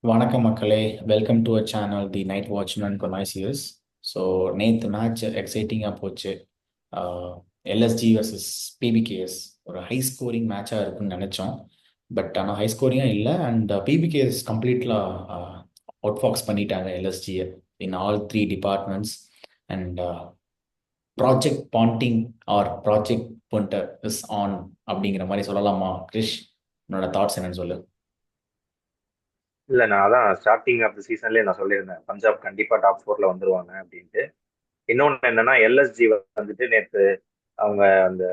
வணக்கம் மக்களே, welcome to a channel the night watchman கொனாசியஸ். ஸோ நேற்று மேட்ச் எக்ஸைட்டிங்காக போச்சு. எல்எஸ்ஜி வர்சஸ் பிபிகேஎஸ் ஒரு ஹை ஸ்கோரிங் மேட்சாக இருக்குன்னு நினச்சோம். பட் ஆனால் ஹை ஸ்கோரிங்காக இல்லை. அண்ட் பிபிகேஎஸ் கம்ப்ளீட்லாக அவுட் ஃபாக்ஸ் பண்ணிட்டாங்க எல்எஸ்ஜியை in all three departments. And project Ponting or project punter is on அப்படிங்கிற மாதிரி சொல்லலாமா? கிரிஷ், உன்னோட தாட்ஸ் என்னன்னு சொல்லு. இல்ல நான் அதான் ஸ்டார்டிங் ஆஃப் த சீசன்லயே நான் சொல்லியிருந்தேன் பஞ்சாப் கண்டிப்பா டாப் ஃபோர்ல வந்துருவாங்க அப்படின்ட்டு. இன்னொன்னு என்னன்னா எல்எஸ்ஜி வந்துட்டு நேற்று அவங்க அந்த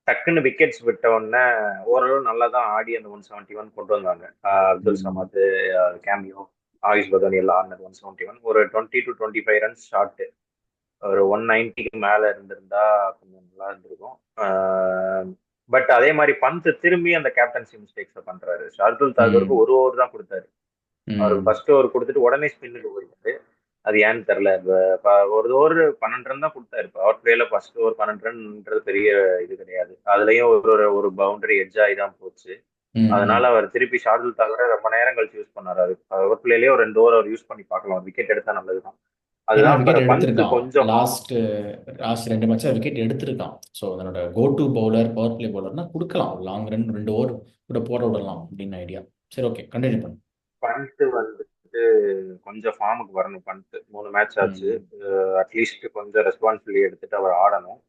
டக்குன்னு விக்கெட்ஸ் விட்ட உடனே ஓரளவு நல்லா தான் ஆடி அந்த 171 கொண்டு வந்தாங்க. அப்துல் ம். சமத், கேமியோ, ஆயுஷ் பதானி எல்லாம் ஆடினது 171, ஒரு 20 to 25 ரன்ஸ் ஷாட். ஒரு 190க்கு மேல இருந்திருந்தா கொஞ்சம் நல்லா இருந்திருக்கும். பட் அதே மாதிரி பந்த் திரும்பி அந்த கேப்டன்சி மிஸ்டேக்ஸ் பண்றாரு. ஷார்துல் தாக்கூருக்கு ம். ஒரு ஓவர் தான் கொடுத்தாரு. அவருக்கு ம். ஃபர்ஸ்ட் ஓவர் கொடுத்துட்டு உடனே ஸ்பின்னுக்கு போயிட்டாரு. அது ஏன்னு தெரியல. ஒரு ஓவர் 12 ரன் தான் கொடுத்தாரு. பவர் பிளேல ஃபர்ஸ்ட் ஓவர் 12 ரன்ன்றது பெரிய இது கிடையாது. அதுலயும் ஒரு ஒரு ஒரு பவுண்டரி எட்ஜ் ஆகி தான் போச்சு. அதனால ம். அவர் திருப்பி ஷார்துல் தாக்கூரை ரொம்ப நேரம் கழிச்சு யூஸ் பண்ணாரு. அது பவர் பிளேலயே ஒரு 2 ஓவர் அவர் யூஸ் பண்ணி பார்க்கலாம். விக்கெட் எடுத்தா நல்லதுதான். ஏன்னா அதுதான் விக்கெட் பந்த் எடுத்திருக்கான். கொஞ்சம் லாஸ்ட் லாஸ்ட் ரெண்டு மேட்ச்ல விக்கெட் எடுத்திருக்கான். ஸோ அதனோட go to bowler, power play பவுலர்னா கொடுக்கலாம். ஒரு லாங் ரன் 2 ஓவர் கூட போட விடலாம் அப்படின்னு ஐடியா. சரி, ஓகே, கண்டினியூ பண்ணு. பந்த் வந்துட்டு கொஞ்சம் ஃபார்முக்கு வரணும். பந்த் 3 மேட்ச் ஆச்சு. ம். அட்லீஸ்ட் கொஞ்சம் ரெஸ்பான்சிபிலிட்டி எடுத்துட்டு அவர் ஆடணும்.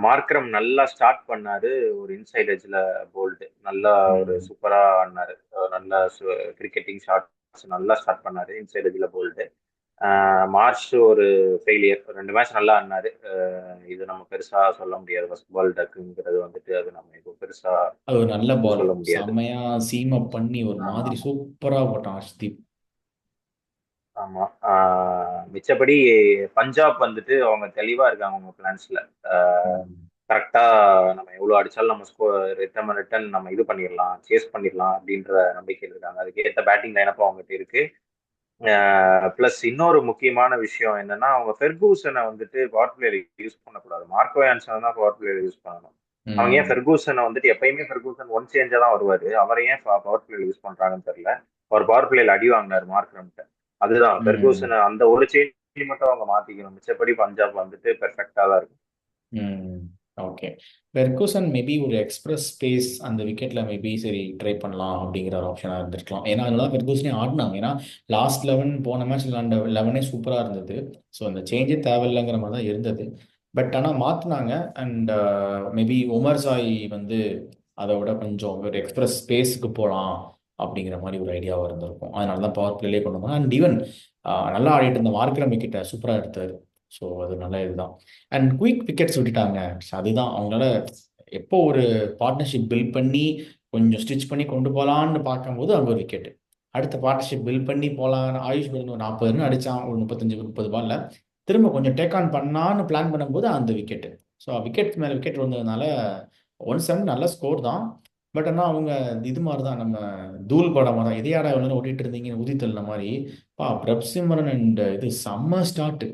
மார்க்ரம் நல்லா ஸ்டார்ட் பண்ணாரு. ஒரு இன்சைட் எட்ஜ்ல போல்டு நல்லா ஒரு ம். சூப்பரா ஆடினாரு. நல்லா கிரிக்கெட்டிங் ஷாட்ஸ் நல்லா ஸ்டார்ட் பண்ணாரு இன்சைட் எட்ஜ்ல போல்டு. மார்ச் ஒரு ஃபெயிலியர். 2 மேட்ச் நல்லா ஆடினாரு. இது நம்ம பெருசா சொல்ல முடியாது. ஃபர்ஸ்ட் பால் டக்குங்கிறது வந்துட்டு அது நம்ம இப்போ பெருசா அது ஒரு நல்ல இது பால். சொல்ல முடியாது. செம்மையா சீம் அப் பண்ணி ஒரு ஆமா மாதிரி ஆமா சூப்பரா போட்டான் ஹர்ஷ்தீப். ஆமா. மிச்சபடி பஞ்சாப் வந்துட்டு அவங்க தெளிவா இருக்காங்க அவங்க பிளான்ஸ்ல. ம். கரெக்டா நம்ம எவ்வளவு அடிச்சாலும் நம்ம ரிட்டர்ன் ரிட்டர்ன் நம்ம இது பண்ணிடலாம், சேஸ் பண்ணிடலாம் அப்படின்ற நம்பிக்கையில் இருக்காங்க. அதுக்கு ஏற்ற பேட்டிங் லைனப்பும் அவங்ககிட்ட இருக்கு. பிளஸ் இன்னொரு முக்கியமான விஷயம் என்னன்னா அவங்க ஃபெர்கூசனை வந்துட்டு பவர் பிளேயர் யூஸ் பண்ணக்கூடாது. மார்க்கோ யான்சன் தான் பவர் பிளேயர் யூஸ் பண்ணணும். அவங்க ஏன் ம். ஃபெர்கூசனை வந்துட்டு எப்பயுமே ஃபெர்கூசன் ஒன் சேஞ்சா தான் வருவாரு. அவரை ஏன் பவர் பிளேயர் யூஸ் பண்றாங்கன்னு தெரியல. அவர் பவர் பிளேயர் அடி வாங்கினார் மார்க்ரம்ட்ட. அதுதான் ம். ஃபெர்கூசன் அந்த ஒரு சேஞ்ச் மட்டும் அவங்க மாத்திக்கணும். மிச்சப்படி பஞ்சாப் வந்துட்டு பெர்ஃபெக்டா தான் இருக்கும். ம். ஓகே. பெர்குசன் மேபி ஒரு எக்ஸ்பிரஸ் ஸ்பேஸ் அந்த விக்கெட்ல மேபி சரி ட்ரை பண்ணலாம் அப்படிங்கிற ஒரு ஆப்ஷனாக இருந்திருக்கலாம். ஏன்னா அதனால பெர்குசனே ஆடினாங்க. ஏன்னா லாஸ்ட் 11 போன மேட்ச் விளாண்ட 11 சூப்பராக இருந்தது. ஸோ அந்த சேஞ்சே தேவையில்லைங்கிற மாதிரி தான் இருந்தது. பட் ஆனால் மாற்றினாங்க. அண்ட் மேபி உமர் சாய் வந்து அதை விட கொஞ்சம் ஒரு எக்ஸ்பிரஸ் ஸ்பேஸுக்கு போகலாம் அப்படிங்கிற மாதிரி ஒரு ஐடியாவாக இருந்திருக்கும். அதனால தான் பவர் பிளேலே கொண்டு வந்தாங்க. அண்ட் ஈவன் நல்லா ஆடிட்டு இருந்த மார்க்கிரம் விக்கெட்டை சூப்பராக எடுத்தார். ஸோ அது நல்ல இதுதான். அண்ட் குயிக் விக்கெட்ஸ் விட்டுட்டாங்க. அதுதான் அவங்களால எப்போ ஒரு பார்ட்னர்ஷிப் பில்ட் பண்ணி கொஞ்சம் ஸ்டிச் பண்ணி கொண்டு போகலான்னு பார்க்கும்போது அங்கே ஒரு விக்கெட். அடுத்த பார்ட்னர்ஷிப் பில்ட் பண்ணி போகலான்னு ஆயுஷ் ஒரு 40 ரன் அடிச்சான் ஒரு 35 30 பால்ல. திரும்ப கொஞ்சம் டேக் ஆன் பண்ணான்னு பிளான் பண்ணும்போது அந்த விக்கெட். ஸோ விக்கெட் மேலே விக்கெட் வந்ததுனால 170 நல்ல ஸ்கோர் தான். பட் ஆனால் அவங்க இது மாதிரி தான் நம்ம தூள் படம் தான் இதையாடா எவ்வளோ ஓட்டிட்டு இருந்தீங்கன்னு ஊதி தள்ளின மாதிரி. பிரப் சிம்ரன் அண்ட் இது செம்ம ஸ்டார்ட்.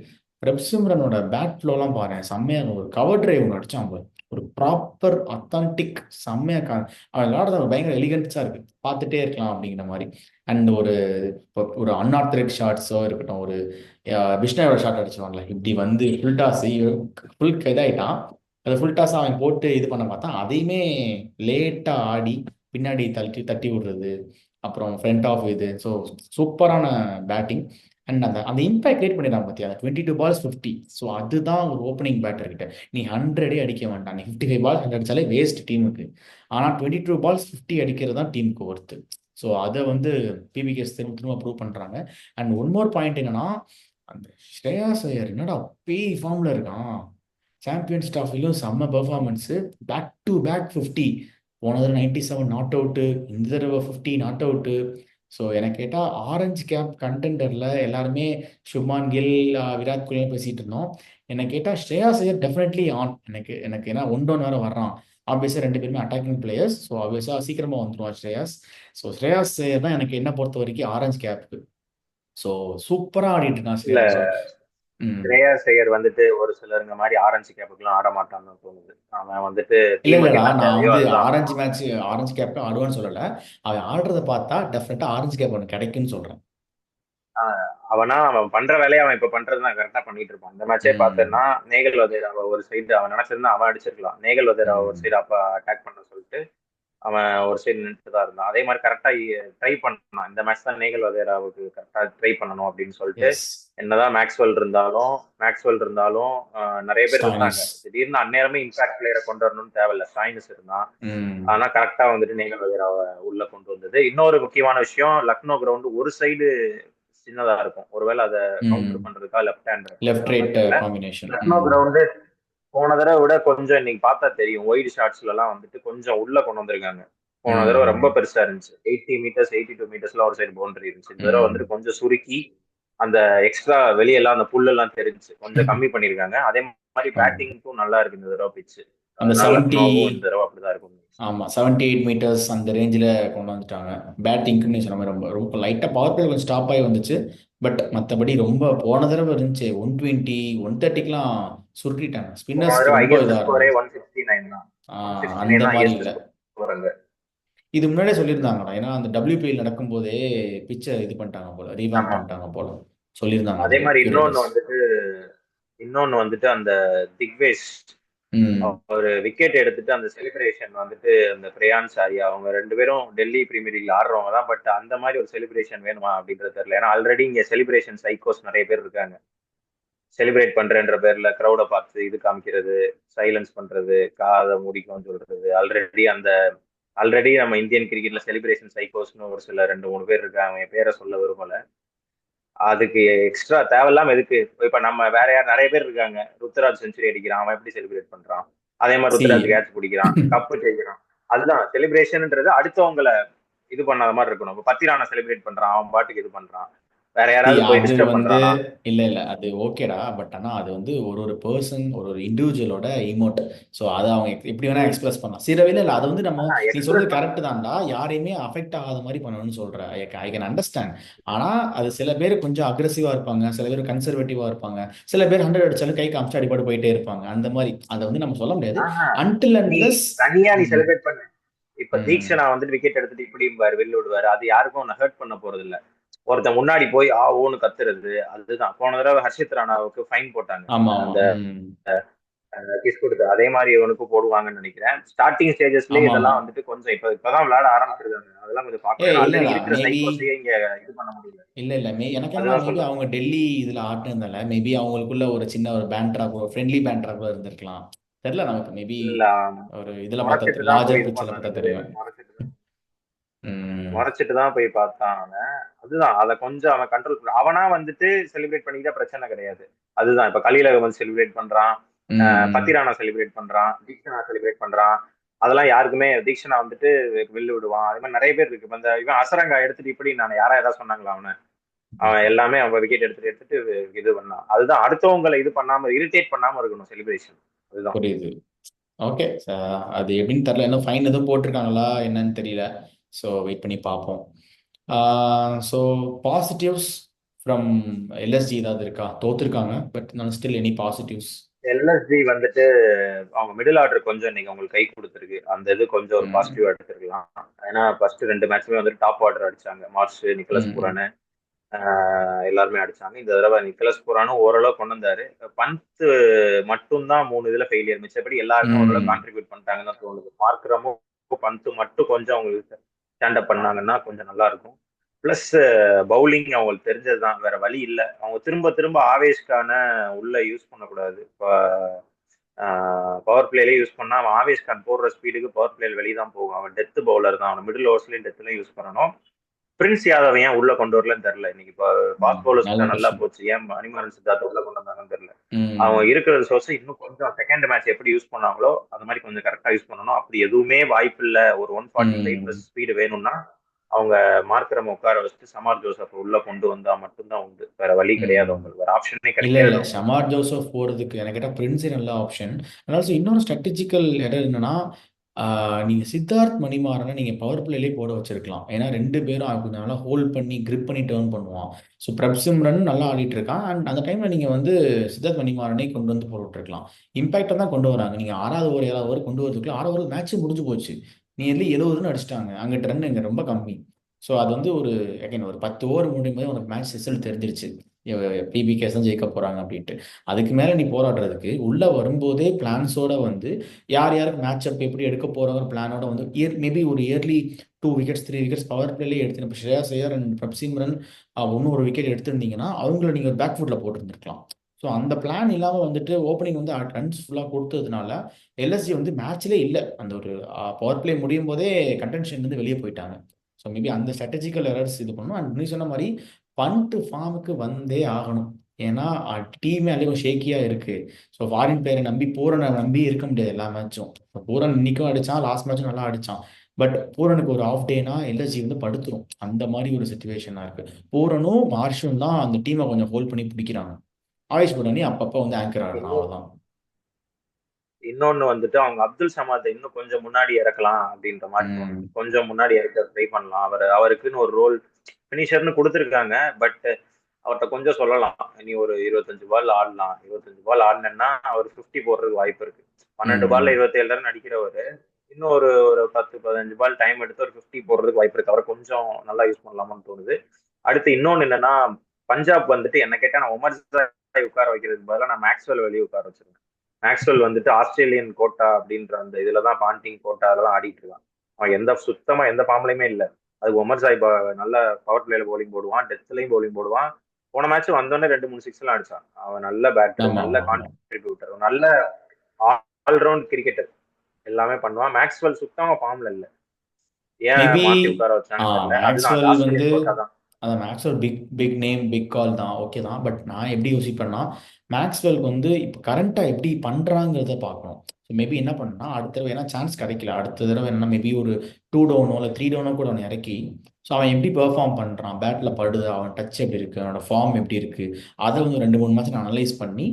பிரப் சிம்ரனோட பேட் ஃப்ளோலாம் பாரு, செம்மையா இருக்கும். ஒரு கவர் டிரைவ் ஒன்று அடிச்சான் பாரு. ஒரு ப்ராப்பர் அத்தான்டிக் செம்மையா அவன் விளையாடுறது பயங்கர எலிகன்ஸா இருக்கு. பார்த்துட்டே இருக்கலாம் அப்படிங்கிற மாதிரி. அண்ட் ஒரு அன்ஆர்த்தரிக் ஷாட்ஸோ இருக்கட்டும், ஒரு விஷ்ணாவோட ஷாட் அடிச்சுவான்ல, இப்படி வந்து ஃபுல் டாஸ் ஃபுல் இதாயிட்டான். அதை ஃபுல் டாஸ் அவன் போட்டு இது பண்ண பார்த்தான். அதையுமே லேட்டா ஆடி பின்னாடி தட்டி தட்டி விடுறது. அப்புறம் ஃப்ரண்ட் ஆஃப் இது. ஸோ சூப்பரான பேட்டிங். அண்ட் அந்த அந்த இம்பாக்ட் கிரியேட் பண்ணிடலாம் பார்த்தியா? 22 balls 50. ஸோ அதுதான் ஒரு ஓப்பனிங் பேட்டர் கிட்ட. நீ 100 அடிக்க வேண்டாம். நீ 55 balls 100 அடிச்சாலே வேஸ்ட் டீமுக்கு. ஆனால் 22 balls 50 அடிக்கிறது தான் டீமுக்கு ஒர்த்து. ஸோ அதை வந்து பிபிகேஸ் திரும்ப திரும்ப ப்ரூவ் பண்ணுறாங்க. அண்ட் ஒன் மோர் பாயிண்ட் என்னன்னா, அந்த ஸ்ரேயாஸ் ஐயர் என்னடா பேய் ஃபார்ம்ல இருக்கான். சாம்பியன்ஸ் ட்ராஃபிலும் செம்ம பெர்ஃபார்மன்ஸு. Back to back 50. போன தடவை 97 நாட் அவுட்டு, இந்த தடவை 50 நாட் அவுட்டு. ஸோ எனக்கு கேட்டால் ஆரஞ்சு கேப் கண்டெண்டரில் எல்லாருமே சுப்மான் கில், விராட் கோலி பேசிகிட்டு இருந்தோம். என்னை கேட்டால் ஸ்ரேயாஸ் ஐயர் டெஃபினெட்லி ஆன். எனக்கு எனக்கு ஏன்னா ஒன் டவுன் வேறு வர்றான். ஆப்வியஸாக ரெண்டு பேருமே அட்டாக்கிங் பிளேயர்ஸ். ஸோ ஆப்வியஸாக சீக்கிரமாக வந்துடுவான் ஸ்ரேயாஸ். ஸோ ஸ்ரேயாஸ் ஐயர் தான் எனக்கு என்ன பொறுத்த வரைக்கும் ஆரஞ்சு கேப்பு. ஸோ சூப்பராக ஆடிட்டு இருக்கான் இல்ல ஸ்ரேயாஸ் ஐயர். ம். ஸ்ரேயாஸ் ஐயர் வந்துட்டு ஒரு சிலருங்க மாதிரி ஆரஞ்சு கேப்புக்கெல்லாம் ஆட மாட்டான்னு தோணுது. அவன் வந்துட்டு டீமுக்கு இல்லடா, என்ன நான் தேவையோ வந்து அதுதான் ஆரஞ்சு பண்ணுவான். மேட்ச் ஆரஞ்சு கேப் ஆடுவான்னு சொல்லல. அவன் ஆடுறத பார்த்தா டெஃபினட்டா ஆரஞ்சு கேப் அவனுக்கு கிடைக்குன்னு சொல்றேன். அவன் பண்ற வேலையை அவன் இப்ப பண்றதுதான் கரெக்டா பண்ணிட்டு இருப்பான். இந்த மேட்சே பார்த்தேன்னா ம். நேகல் வதேராவை ஒரு சைடு அவன் நினைச்சிருந்தா அவன் அடிச்சிருக்கலாம். நேகல் வதேராவை ஒரு ம். சைடு அப்ப அட்டாக் பண்ண சொல்லிட்டு அவன் ஒரு சைடு நின்றுட்டு தான் இருந்தான். அதே மாதிரி கரெக்டா ட்ரை பண்ணான். இந்த மேட்ச் தான் நேகல் வதேராவுக்கு கரெக்டா ட்ரை பண்ணணும் அப்படின்னு சொல்லிட்டு எஸ். என்னதான் மேக்ஸ்வெல் இருந்தாலும் நிறைய பேர் இருந்தாங்க. ஸ்டாயினிஸ். திடீர்னு அந்நேரமே இம்பாக்ட் பிளேயரை கொண்டு வரணும்னு தேவையில்ல, ஸ்டாயினிஸ் இருந்தான். ம். ஆனா கரெக்டா வந்துட்டு நேகல் வதேராவை உள்ள கொண்டு வந்தது. இன்னொரு முக்கியமான விஷயம், லக்னோ கிரவுண்ட் ஒரு சைடு சின்னதா இருக்கும். ஒருவேளை அதை கவுண்டர் ம். பண்றதுக்கா லெஃப்ட் ஹேண்ட் லெஃப்ட் இருக்குங்கிறதெல்லாம் ரைட் தெரியல. காம்பினேஷன். லக்னோ ம். கிரவுண்டு போன தடவை விட கொஞ்சம் இன்னைக்கு பார்த்தா தெரியும், ஒயிட் ஷாட்ஸ்ல எல்லாம் வந்துட்டு கொஞ்சம் உள்ள கொண்டு வந்திருக்காங்க. போன தடவை ரொம்ப ம். பெருசா இருந்துச்சு, 80 மீட்டர்ஸ் 82 மீட்டர்ஸ்ல ஒரு சைடு பவுண்டரி இருந்துச்சு. இந்த தடவை ம். வந்துட்டு கொஞ்சம் சுருக்கி அந்த எக்ஸ்ட்ரா வெளியெல்லாம் அந்த புல்லெல்லாம் தெரிஞ்சு கொஞ்சம் கம்மி பண்ணியிருக்காங்க. அதே மாதிரி ஆமா. பேட்டிங்க்கும் நல்லா இருக்கு இந்த தடவை பிச்சு. அந்த அதனால 70. லக்னோவும் இந்த தடவை அப்படிதான் இருக்கும். ஆமா, 78 மீட்டர்ஸ் அந்த ரேஞ்சில் கொண்டு வந்துட்டாங்க. பேட்டிங்க்கு நீ சொன்ன மாதிரி ரொம்ப ரொம்ப லைட்டாக பவர் பிளே கொஞ்சம் ஸ்டாப் ஆகி வந்துச்சு. பட் மற்றபடி ரொம்ப போன தடவை இருந்துச்சு 120 130க்குலாம் சுருட்டிட்டாங்க. போன ஸ்பின்னர்ஸ்க்கு தடவை ரொம்ப ஹையஸ்ட் இதாக ஸ்கோரே இருந்துச்சு. 169 தான். ஒன் சிக்ஸ்டி அந்த நைன் தான் மாதிரி ஹையஸ்ட் இல்லை. ஸ்கோர் அங்க. இது முன்னாடியே சொல்லியிருந்தாங்கடா, ஏன்னா அந்த WPL நடக்கும்போதே பிச்சை இது பண்ணிட்டாங்க போல, ரீவாம்ப் ஆமா. பண்ணிட்டாங்க போல சொல்லியிருந்தாங்க அதே அதில் மாதிரி கியூரேட்டர்ஸ். இன்னொன்னு வந்துட்டு அந்த திக்வேஷ் ம். ஒரு விக்கெட் எடுத்துட்டு அந்த செலிப்ரேஷன் வந்துட்டு அந்த பிரயான்ஸ் ஆரியா அவங்க ரெண்டு பேரும் டெல்லி பிரீமியர் லீக்ல ஆடுறவங்க தான். பட் அந்த மாதிரி ஒரு செலிப்ரேஷன் வேணுமா அப்படின்றது தெரியல. ஏன்னா ஆல்ரெடி இங்க செலிப்ரேஷன் சைக்கோஸ் நிறைய பேர் இருக்காங்க. செலிப்ரேட் பண்றேன்ற பேர்ல கிரௌட பார்த்து இது காமிக்கிறது, சைலன்ஸ் பண்றது, காதை முடிக்கும்னு சொல்றது. ஆல்ரெடி நம்ம இந்தியன் கிரிக்கெட்ல செலிப்ரேஷன் சைக்கோஸ்னு ஒரு சில 2 3 பேர் இருக்காங்க. என் பேரை சொல்ல விரும்பல. அதுக்கு எக்ஸ்ட்ரா தேவையில்லாம எதுக்கு? இப்ப நம்ம வேற யார் நிறைய பேர் இருக்காங்க. ருத்துராஜ் செஞ்சுரி அடிக்கிறான், அவன் எப்படி செலிப்ரேட் பண்றான்? அதே மாதிரி சி. ருத்துராஜ் கேட்ச் பிடிக்கிறான், கப்பு ஜெயிக்கிறான். அதுதான் செலிப்ரேஷன்ன்றது அடுத்தவங்கள இது பண்ணாத மாதிரி இருக்கணும். இப்ப பத்திரான செலிப்ரேட் பண்றான், அவன் பாட்டுக்கு இது பண்றான். வேற யாராவது போய் அது டிஸ்டர்ப் வந்து பண்றானா? இல்ல இல்ல அது ஓகேடா. பட் ஆனா அது வந்து ஒரு ஒரு பர்சன் ஒரு ஒரு இண்டிவிஜுவலோட இமோட். ஸோ அதை அவங்க எப்படி வேணா எக்ஸ்பிரஸ் பண்ணலாம். சிறவில இல்லை, அது வந்து நம்ம நீ சொல்றது எக்ஸ்பிரஸ் பண்ண கரெக்ட் தான்டா. யாரையுமே அஃபெக்ட் ஆகாத மாதிரி பண்ணணும்னு சொல்ற. I can understand. ஆனா அது சில பேர் கொஞ்சம் அக்ரெசிவா இருப்பாங்க, சில பேர் கன்சர்வேட்டிவா இருப்பாங்க, சில பேர் 100 அடிச்சாலும் கை காமிச்சு அடிபட்டு போயிட்டே இருப்பாங்க. அந்த மாதிரி அதை வந்து நம்ம சொல்ல முடியாது. ஆஹா. அன்டில் நீ அன்லெஸ். தனியா நீ ம். செலிப்ரேட் பண்ணு. இப்ப ம். தீக்ஷனா வந்துட்டு விக்கெட் எடுத்துட்டு இப்படி வெளில விடுவாரு, அது யாருக்கும் ஹர்ட் பண்ண போறது இல்ல. ஒருத்தன் முன்னாடி போய் ஓன்னு கத்துறது, அதுதான். போன தடவை ஹர்ஷித் ராணாவுக்கு ஃபைன் போட்டாங்க. ஆமா ஆமா. அந்த ம். கிஸ் கொடுத்து அதே மாதிரி இவனுக்கு போடுவாங்கன்னு நினைக்கிறேன். ஸ்டார்டிங் ஸ்டேஜஸ்லயே ஆமா ஆமா. இதெல்லாம் வந்துட்டு கொஞ்சம் இப்பதான் விளையாட ஆரம்பிச்சிருக்காங்க. அதெல்லாம் கொஞ்சம் பார்க்கணும். ஏன்னா ஆல்ரெடி இல்லடா, இருக்கிற மேபி. சைக்கோஸையே இங்க இது பண்ண முடியல. இல்ல இல்ல எனக்கு என்னன்னா அதுதான் மேபி சொல்றேன். அவங்க டெல்லி இதுல ஆட்டினதால மேபி அவங்களுக்குள்ள ஒரு சின்ன ஒரு பேண்ட்ரா கூட ஃப்ரெண்ட்லி பேண்ட்ரா கூட இருந்திருக்கலாம். தெரியல நமக்கு. மேபி இல்ல ஒரு இதுல முறைச்சிட்டு பார்த்தா தான் போய் லார்ஜர் இது பிக்சர்ல பண்ணான் பார்த்தா 2 பேரும். தெரியும். ம். முறைச்சிட்டு தான் போய் பார்த்தான் அவன். அதுதான் அதை கொஞ்சம் அவன் கண்ட்ரோல் பண்ண. அவனா வந்துட்டு செலிப்ரேட் பண்ணிக்கிட்டா பிரச்சனை கிடையாது. அதுதான் இப்ப கலீல் அகமது செலிப்ரேட் பண்றான், ம். பத்திரானா செலிப்ரேட் பண்றான், தீக்ஷனா செலிப்ரேட் பண்றான். அதெல்லாம் யாருக்குமே தீக்ஷனா வந்துட்டு வில்லு விடுவான். அது மாதிரி நிறைய பேர் இருக்கு. இப்ப இந்த இவன் அசரங்கா எடுத்துட்டு இப்படி நான் யாரா ஏதாவது சொன்னாங்களா அவனை? அவன் ம். எல்லாமே அவன் விக்கெட் எடுத்துட்டு எடுத்துட்டு இது பண்ணான். அதுதான் அடுத்தவங்களை இது பண்ணாம இரிட்டேட் பண்ணாம இருக்கணும் செலிப்ரேஷன். அதுதான். புரியுது. ஓகே. அது எப்படின்னு தெரியல. இன்னும் ஃபைன் எதுவும் போட்டிருக்காங்களா என்னன்னு தெரியல. ஸோ வெயிட் பண்ணி பார்ப்போம். ஸோ பாசிட்டிவ்ஸ் ஃப்ரம் LSG ஏதாவது இருக்கா? தோத்துருக்காங்க, பட் நான் ஸ்டில் எனி பாசிட்டிவ்ஸ்? எல்எஸ்ஜி வந்துட்டு அவங்க மிடில் ஆர்டர் கொஞ்சம் இன்னைக்கு அவங்களுக்கு கை கொடுத்துருக்கு. அந்த இது கொஞ்சம் ஒரு ம். பாசிட்டிவா எடுத்துருக்கலாம். ஏன்னா ஃபர்ஸ்ட் 2 மேட்சுமே வந்துட்டு டாப் ஆர்டர் அடிச்சாங்க. மார்ஷ், நிக்கலஸ் ம். ம். புரான் எல்லாருமே அடிச்சாங்க. இந்த தடவை நிக்கலஸ் புரானும் ஓரளவு கொண்டு வந்தாரு. பந்த் மட்டும்தான் 3 இதுல ஃபெயிலியர். மிச்சபடி எல்லாருமே ஓரளவு ம். கான்ட்ரிபியூட் பண்ணிட்டாங்கன்னு தான் தோணுது. மார்க்ரமும் பந்த் மட்டும் கொஞ்சம் அவங்களுக்கு ஸ்டாண்ட் அப் பண்ணாங்கன்னா கொஞ்சம் நல்லா இருக்கும். பிளஸ் பவுலிங் அவங்களுக்கு தெரிஞ்சதுதான், வேற வழி இல்லை. அவங்க திரும்ப திரும்ப ஆவேஷ்கான உள்ள யூஸ் பண்ணக்கூடாது. இப்போ பவர் பிளேலே யூஸ் பண்ணா அவன் ஆவேஷ் கான் போடுற ஸ்பீடுக்கு பவர் பிளேல வெளியே தான் போகும். அவன் டெத் பவுலர் தான். அவன் மிடில் ஓவர்ஸ்லயும் டெத்லயும் யூஸ் பண்ணணும். பிரின்ஸ் யாதவ் ஏன் உள்ள கொண்டு வரலன்னு தெரியல. இன்னைக்கு இப்போ ஃபாஸ்ட் நல்ல பவுலர்ஸ் நல்லா கொஸ்டின். போச்சு, ஏன் அனிமரன் சித்தார்த்த உள்ள கொண்டு வந்தாங்கன்னு தெரியல. அவங்க ம். இருக்கிற சோர்ஸ் இன்னும் கொஞ்சம் செகண்ட் மேட்ச் எப்படி யூஸ் பண்ணாங்களோ அந்த மாதிரி கொஞ்சம் கரெக்டா யூஸ் பண்ணணும். அப்படி எதுவுமே வாய்ப்பு இல்லை, ஒரு 145 ம். பிளஸ் ஸ்பீடு வேணும்னா அவங்க மார்க்கரம் உட்கார வச்சுட்டு சமார் ஜோசப் உள்ள கொண்டு வந்தா மட்டும்தான் உண்டு. வேற வழி கிடையாது, ம். அவங்களுக்கு வேற ஆப்ஷனே இல்ல இல்ல, கிடைக்காது அவங்களுக்கு. ஷமார் ஜோசப் போறதுக்கு எனக்கு கேட்டா பிரின்ஸே நல்ல ஆப்ஷன். அதனால இன்னொரு ஸ்ட்ராட்டஜிக்கல் எரர் என்னன்னா, நீங்க சித்தார்த் மணிமாறனை நீங்க பவர் பிளேலே போட வச்சிருக்கலாம். ஏன்னா 2 பேரும் கொஞ்சம் நல்லா ஹோல்ட் பண்ணி, கிரிப் பண்ணி டர்ன் பண்ணுவான். ஸோ பிரப் சிம்ரன் நல்லா ஆடிட்டு இருக்கான். அண்ட் அந்த டைம்ல நீங்க வந்து சித்தார்த் மணிமாறனை கொண்டு வந்து போட்டுருக்கலாம். இம்பாக்டா தான் கொண்டு வராங்க. நீங்க 6வது ஓவர் 7வது ஓவர் கொண்டு வரதுக்குள்ள 6வது ஓவர் மேட்ச் முடிஞ்சு போச்சு. நியர்லி 70 ரன் அடிச்சிட்டாங்க. அங்கிட்ட ரன் இங்க ரொம்ப கம்மி. ஸோ அது வந்து ஒரு அகைன் ஒரு 10 ஓவர் முடியும் போது உனக்கு மேட்ச் ரிசல்ட் தெரிஞ்சிருச்சு. பிபிகேஸ் தான் ஜெயிக்க போறாங்க அப்படின்ட்டு. அதுக்கு மேல நீ போராடுறதுக்கு உள்ள வரும்போதே பிளான்ஸோட வந்து யார் யாருக்கு மேட்ச் அப் எப்படி எடுக்க போறோங்கிற பிளானோட வந்து மேபி ஒரு இயர்லி 2 விக்கெட்ஸ் 3 விக்கெட்ஸ் பவர் பிளேலே எடுத்து இப்போ ஸ்ரேயாஸ் ஐயர் அண்ட் பிரப்சிம்ரன் ஒன்று ஒரு விக்கெட் எடுத்திருந்தீங்கன்னா அவங்கள நீங்கள் ஒரு பேக் ஃபுட்டில் போட்டுருந்துருக்கலாம். ஸோ அந்த பிளான் இல்லாமல் வந்துட்டு ஓப்பனிங் வந்து ரன்ஸ் ஃபுல்லாக கொடுத்ததுனால எல்எஸ்ஜி வந்து மேட்ச்லேயே இல்லை. அந்த ஒரு பவர் பிளே முடியும் போதே கண்டென்ஷன்லேருந்து வெளியே போயிட்டாங்க. ஸோ மேபி அந்த ஸ்ட்ராட்டஜிக்கல் எரர்ஸ் இது பண்ணணும். அண்ட் நீ சொன்ன மாதிரி பண்ட் ஃபார்முக்கு வந்தே ஆகணும். ஏன்னா டீமே அதிகம் ஷேக்கியா இருக்கு. ஸோ ஃபாரின் பிளேயரை நம்பி பூரனை நம்பி இருக்க முடியாது எல்லா மேட்சும். இப்போ பூரன் இன்னைக்கும் அடிச்சான், லாஸ்ட் மேட்சும் நல்லா அடிச்சான். பட் பூரனுக்கு ஒரு ஆஃப் டேனா எல்எஸ்ஜி வந்து படுத்துரும். அந்த மாதிரி ஒரு சுச்சுவேஷனா இருக்கு. பூரனும் மார்ஷும் தான் அந்த டீமை கொஞ்சம் ஹோல்ட் பண்ணி பிடிக்கிறாங்க. ஆயுஷ் பட்டானி அப்பப்போ வந்து ஆங்கர் ஆடுறான், அவ்வளவுதான். இன்னொன்னு வந்துட்டு அவங்க அப்துல் சமாத்தை இன்னும் கொஞ்சம் முன்னாடி இறக்கலாம் அப்படின்ற மாதிரி தோணுது. ம். கொஞ்சம் முன்னாடி இறக்க ட்ரை பண்ணலாம். அவருக்குன்னு ஒரு ரோல் ஃபினிஷர்னு கொடுத்துருக்காங்க. பட் அவர்கிட்ட கொஞ்சம் சொல்லலாம், நீ ஒரு 25 பால் ஆடலாம். 25 பால் ஆடினா அவர் 50 போடுறதுக்கு வாய்ப்பு இருக்கு. 12 பால்ல ம். 27 ரன் அடிக்கிறவர் இன்னும் ஒரு ஒரு 10-15 பால் டைம் எடுத்து ஒரு 50 போடுறதுக்கு வாய்ப்பு இருக்கு. அவரை கொஞ்சம் நல்லா யூஸ் பண்ணலாமான்னு தோணுது. அடுத்து இன்னொன்னு என்னன்னா, பஞ்சாப் வந்துட்டு என்ன கேட்டா நான் உமர் சாய் உட்கார வைக்கிறதுக்கு பதிலாக நான் மேக்ஸ்வெல் வெளியே உட்கார வச்சிருக்கேன். மேக்ஸ்வெல் வந்துட்டு ஆஸ்திரேலியன் கோட்டா அப்படின்ற அந்த இதுலதான் பாண்டிங் கோட்டா அதெல்லாம் ஆடிட்டு இருக்கான். அவன் சுத்தமா எந்த ஃபார்ம்லயுமே இல்லை. அது உமர் சாய் நல்ல பவர் பிளேல பவுலிங் போடுவான், டெத்லயும் பவுலிங் போடுவான். போன மேட்ச் வந்தோடனே 2-3 சிக்ஸ் எல்லாம் அடிச்சான். அவன் நல்ல பேட்டர், ஆமா, நல்ல ஆமா, ஆமா. கான்ட்ரிபியூட்டர், நல்ல ஆல்ரவுண்ட் கிரிக்கெட்டர், எல்லாமே பண்ணுவான். மேக்ஸ்வெல் சுத்தமா ஃபார்ம்ல இல்ல. ஏன் மேபி மாத்தி உட்கார வச்சான்னு தெரியல. அதுதான் அந்த மேக்ஸ்வெல் வந்து ஆஸ்திரேலியன் கோட்டா தான். அதான் Maxwell big big name big call தான், ஓகே தான். பட் நான் எப்படி யோசிப்பேன்னா மேக்ஸ்வெல்க்கு வந்து இப்போ கரண்ட்டாக எப்படி பண்ணுறாங்கிறத பார்க்கணும். ஸோ மேபி என்ன பண்ணா அடுத்த தடவை ஏன்னா சான்ஸ் கிடைக்கல, அடுத்த தடவை என்ன மேபி ஒரு 2 டவுனோ இல்லை 3 டவுனோ கூட அவன் இறக்கி ஸோ அவன் எப்படி பெர்ஃபார்ம் பண்ணுறான், பேட்டில் படுதா, அவன் டச் எப்படி இருக்குது, அவனோட ஃபார்ம் எப்படி இருக்குது, அதை வந்து 2-3 மேட்ச் நான் அனலைஸ் பண்ணி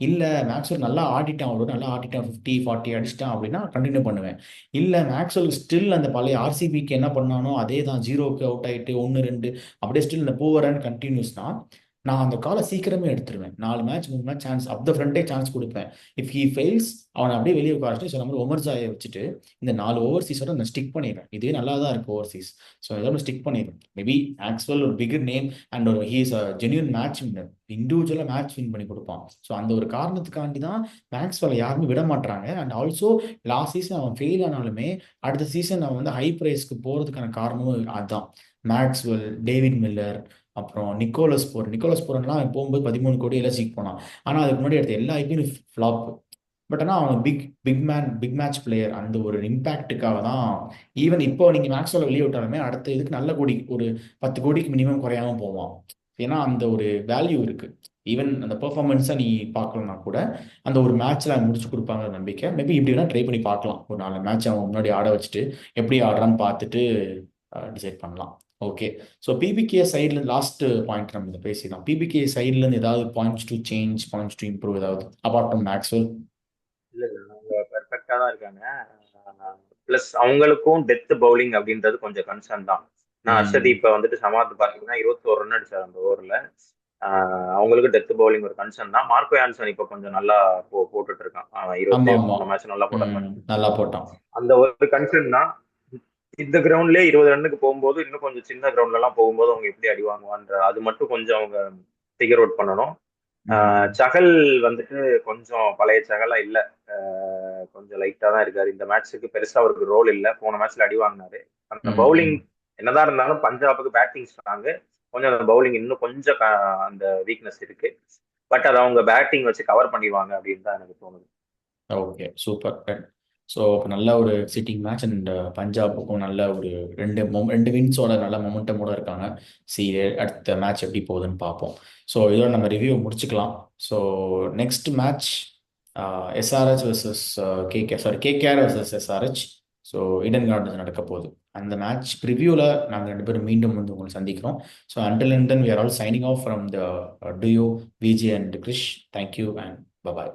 இல்லை மேக்ஸ்வெல் நல்லா ஆடிட்டான், அவரோட நல்லா ஆடிட்டான், 50-40 அடிச்சிட்டான் அப்படின்னா கண்டினியூ பண்ணுவேன். இல்லை மேக்ஸ்வெல் ஸ்டில் அந்த பழைய ஆர்சிபிக்கு என்ன பண்ணானோ அதே தான், 0க்கு அவுட் ஆகிட்டு 1-2 அப்படியே ஸ்டில் இந்த பூவர் அண்ட் கண்டினியூஸ் தான். நான் அந்த காலை சீக்கிரமே எடுத்துருவேன். 4 மேட்ச் 3 மேட்ச் சான்ஸ் அப் த ஃப்ரண்ட்டே சான்ஸ் கொடுப்பேன். இஃப் ஹி ஃபெயில்ஸ் அவனை அப்படியே வெளியே உட்காரச்சு சொன்ன மாதிரி ஒமர் ஜாயை வச்சுட்டு இந்த 4 ஓவர்சீஸோட நான் ஸ்டிக் பண்ணிடுறேன். இதே நல்லா தான் இருக்கு ஓவர்சீஸ். ஸோ இதோட ஸ்டிக் பண்ணிடுறேன். மேபி மேக்ஸ்வெல் ஒரு பிகர் நேம் அண்ட் ஒரு he's a genuine match winner. இண்டிவிஜுவலாக மேட்ச் வின் பண்ணி கொடுப்பான். ஸோ அந்த ஒரு காரணத்துக்காண்டி தான் மேக்ஸ்வெல் யாருமே விட மாட்டாங்க. அண்ட் ஆல்சோ லாஸ்ட் சீசன் அவன் ஃபெயில் ஆனாலுமே அடுத்த சீசன் அவன் வந்து ஹை ப்ரைஸ்க்கு போகிறதுக்கான காரணமும் அதுதான். மேக்ஸ்வெல், டேவிட் மில்லர், அப்புறம் நிக்கோலஸ் போரன்லாம் போகும்போது 13 கோடி எல்எஸ்சிக்கு போனான். ஆனால் அதுக்கு முன்னாடி எடுத்த எல்லா ஐபியும் ஃப்ளாப். பட் ஆனால் அவன் பிக் மேட்ச் பிளேயர். அந்த ஒரு இம்பாக்டுக்காக தான் ஈவன் இப்போ நீங்கள் மேக்ஸ்வெல்ல வெளியே விட்டாலுமே அடுத்த இதுக்கு நல்ல கோடி ஒரு 10 கோடிக்கு மினிமம் குறையாம போவான். ஏன்னா அந்த ஒரு வேல்யூ இருக்கு. ஈவன் அந்த பெர்ஃபார்மன்ஸை நீ பார்க்கலன்னா கூட அந்த ஒரு மேட்ச்ல முடிச்சு கொடுப்பாங்க நம்பிக்கை. மேபி இப்படி வேணா ட்ரை பண்ணி பார்க்கலாம். ஒரு 4 மேட்ச் அவன் முன்னாடி ஆட வச்சுட்டு எப்படி ஆடுறான்னு பார்த்துட்டு டிசைட் பண்ணலாம். ஓகே. ஸோ பிபிகே சைடில் லாஸ்ட் பாயிண்ட் நம்ம இதை பேசிடலாம். பிபிகே சைட்லேருந்து ஏதாவது points to change, points to improve ஏதாவது அபார்ட் ஃப்ரம் மேக்ஸ்வெல்? இல்ல இல்ல அவங்க பெர்ஃபெக்டா தான் இருக்காங்க. பிளஸ் அவங்களுக்கும் டெத் பவுலிங் அப்படின்றது கொஞ்சம் கன்சர்ன் தான். நான் ம். ஹர்ஷதீப் வந்துட்டு சமாத் பாத்தீங்கன்னா 21 ரன் அடிச்சார் அந்த ஓவர்ல. அவங்களுக்கு டெத் பவுலிங் ஒரு கன்சர்ன் தான். மார்க்கோ ஆன்சன் இப்ப கொஞ்சம் நல்லா போட்டுட்டு இருக்கான். அவன் ஆமா, 27 ஆமா. போன மேட்ச் நல்லா போட்டான். நல்லா போட்டான். அந்த ஒரு கன்சர்ன் தான். இந்த கிரவுண்ட்லயே 20 ரன்னுக்கு போகும்போது இன்னும் கொஞ்சம் சின்ன கிரவுண்ட்ல எல்லாம் போகும்போது அவங்க எப்படி அடி வாங்குவான்ற அது மட்டும் கொஞ்சம் அவங்க ஃபிகர் அவுட் பண்ணணும். சகல் வந்துட்டு கொஞ்சம் பழைய சகலா இல்ல. கொஞ்சம் லைட்டா தான் இருக்காரு. இந்த மேட்ச்சுக்கு பெருசா அவருக்கு ரோல் இல்ல. போன மேட்ச்ல அடி வாங்கினாரு. அந்த பவுலிங் என்னதான் இருந்தாலும் பஞ்சாபுக்கு பேட்டிங் ஸ்ட்ராங்கு. கொஞ்சம் அந்த பவுலிங் இன்னும் கொஞ்சம் அந்த வீக்னஸ் இருக்கு. பட் அதை அவங்க பேட்டிங் வச்சு கவர் பண்ணிடுவாங்க அப்படின்னு தான் எனக்கு தோணுது. Okay, super. ஸோ இப்போ நல்ல ஒரு சிட்டிங் மேட்ச் அண்ட் பஞ்சாபுக்கும் நல்ல ஒரு 2 வின்ஸோட நல்ல மொமெண்டமோட இருக்காங்க. சி அடுத்த மேட்ச் எப்படி போகுதுன்னு பார்ப்போம். ஸோ இதோட நம்ம ரிவ்யூ முடிச்சுக்கலாம். So next match SRH versus KKR versus SRH. So Eden gardens நடக்க போகுது. அந்த மேட்ச் ப்ரிவியூவில் நாங்கள் 2 பேரும் மீண்டும் வந்து உங்களை சந்திக்கிறோம். So until and then we are all signing off from the duo VJ and Krish. Thank you and bye bye.